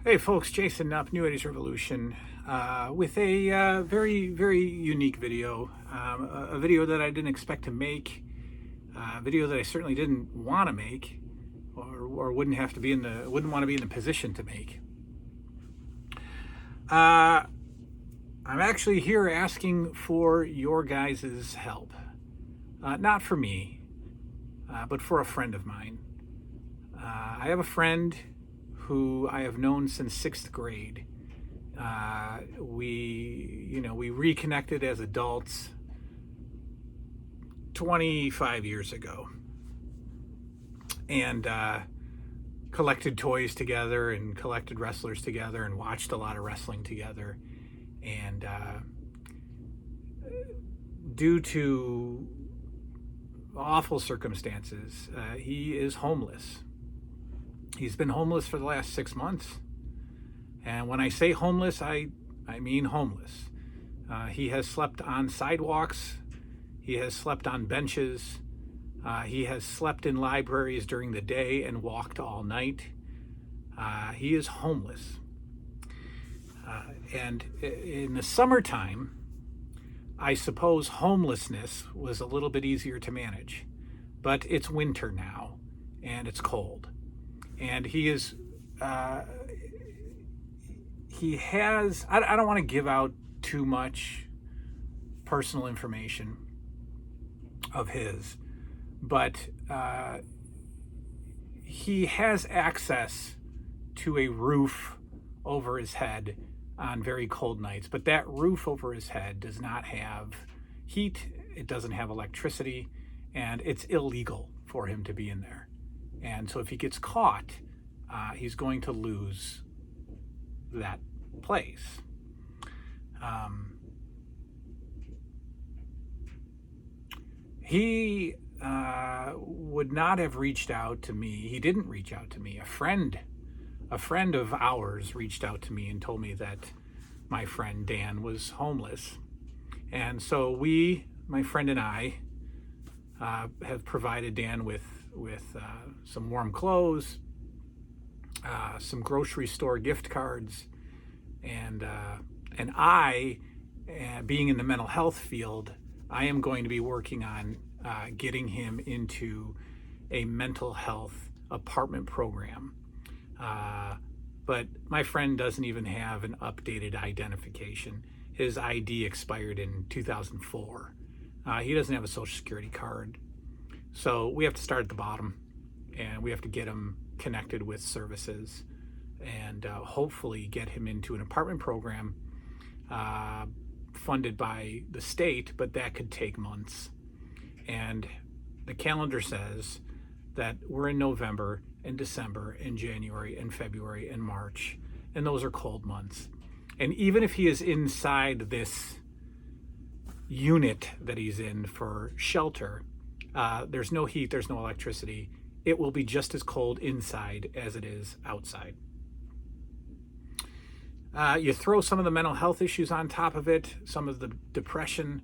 Hey folks, Jason Knupp, New 80s Revolution, with a very, very unique video. A video that I didn't expect to make, a video that I certainly didn't want to make, or wouldn't want to be in the position to make. I'm actually here asking for your guys' help. Not for me, but for a friend of mine. I have a friend who I have known since sixth grade. We reconnected as adults 25 years ago, and collected toys together and collected wrestlers together and watched a lot of wrestling together. And due to awful circumstances, he is homeless. He's been homeless for the last 6 months. And when I say homeless, I mean homeless. He has slept on sidewalks. He has slept on benches. He has slept in libraries during the day and walked all night. He is homeless. And in the summertime, I suppose homelessness was a little bit easier to manage. But it's winter now, and it's cold. And he has, I don't want to give out too much personal information of his, but he has access to a roof over his head on very cold nights. But that roof over his head does not have heat, it doesn't have electricity, and it's illegal for him to be in there. And so if he gets caught, he's going to lose that place. He would not have reached out to me. He didn't reach out to me. A friend of ours reached out to me and told me that my friend Dan was homeless. And so my friend and I, have provided Dan with some warm clothes, some grocery store gift cards, and I, being in the mental health field, I am going to be working on getting him into a mental health apartment program. But my friend doesn't even have an updated identification. His ID expired in 2004. He doesn't have a social security card. So we have to start at the bottom, and we have to get him connected with services, and hopefully get him into an apartment program funded by the state, but that could take months. And the calendar says that we're in November and December and January and February and March, and those are cold months. And even if he is inside this unit that he's in for shelter, there's no heat, there's no electricity. It will be just as cold inside as it is outside. You throw some of the mental health issues on top of it, some of the depression,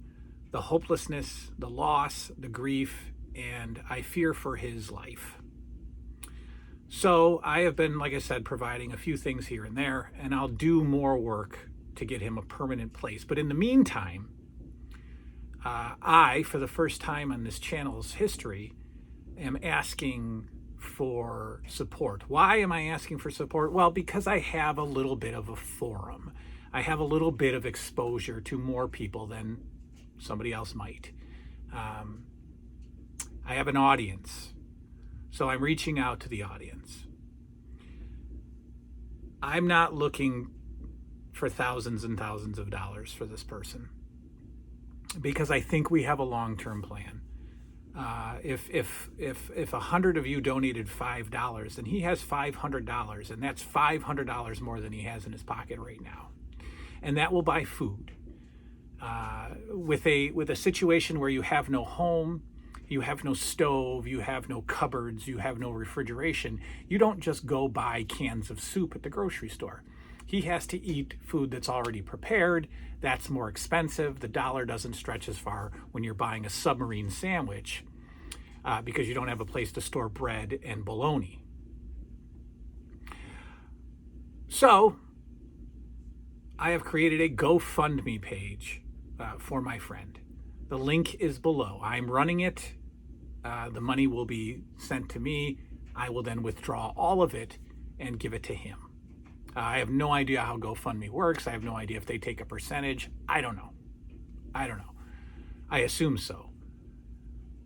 the hopelessness, the loss, the grief, and I fear for his life. So I have been, like I said, providing a few things here and there, and I'll do more work to get him a permanent place. But in the meantime, I, for the first time on this channel's history, am asking for support. Why am I asking for support? Well, because I have a little bit of a forum. I have a little bit of exposure to more people than somebody else might. I have an audience. So I'm reaching out to the audience. I'm not looking for thousands and thousands of dollars for this person, because I think we have a long-term plan. If 100 of you donated $5, then he has $500, and that's $500 more than he has in his pocket right now, and that will buy food. With a situation where you have no home, you have no stove, you have no cupboards, you have no refrigeration, you don't just go buy cans of soup at the grocery store. He has to eat food that's already prepared. That's more expensive. The dollar doesn't stretch as far when you're buying a submarine sandwich, because you don't have a place to store bread and bologna. So I have created a GoFundMe page for my friend. The link is below. I'm running it. The money will be sent to me. I will then withdraw all of it and give it to him. I have no idea how GoFundMe works. I have no idea if they take a percentage. I don't know. I assume so.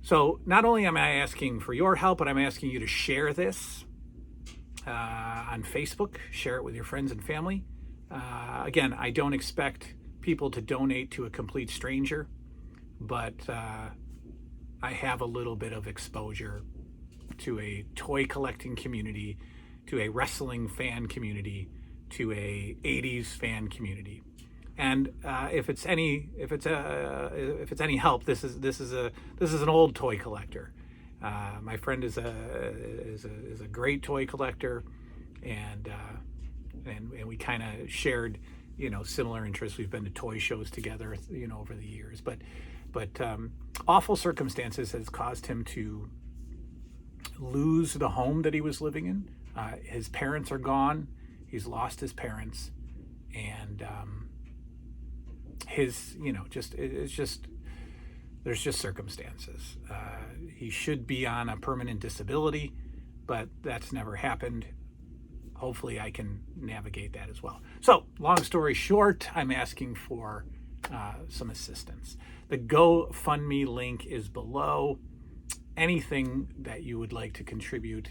So not only am I asking for your help, but I'm asking you to share this on Facebook. Share it with your friends and family. Again, I don't expect people to donate to a complete stranger, but I have a little bit of exposure to a toy collecting community, to a wrestling fan community, to a 80s fan community. And if it's any help, this is an old toy collector. My friend is a great toy collector, and we kind of shared similar interests. We've been to toy shows together over the years, but awful circumstances has caused him to lose the home that he was living in. His parents are gone. He's lost his parents, and there's just circumstances. He should be on a permanent disability, but that's never happened. Hopefully I can navigate that as well. So long story short, I'm asking for some assistance. The GoFundMe link is below. Anything that you would like to contribute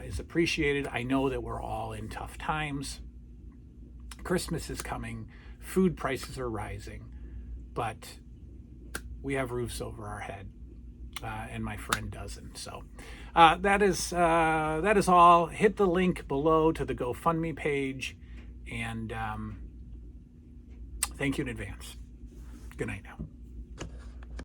is appreciated. I know that we're all in tough times. Christmas is coming. Food prices are rising, but we have roofs over our head, and my friend doesn't. So that is all. Hit the link below to the GoFundMe page, and thank you in advance. Good night now.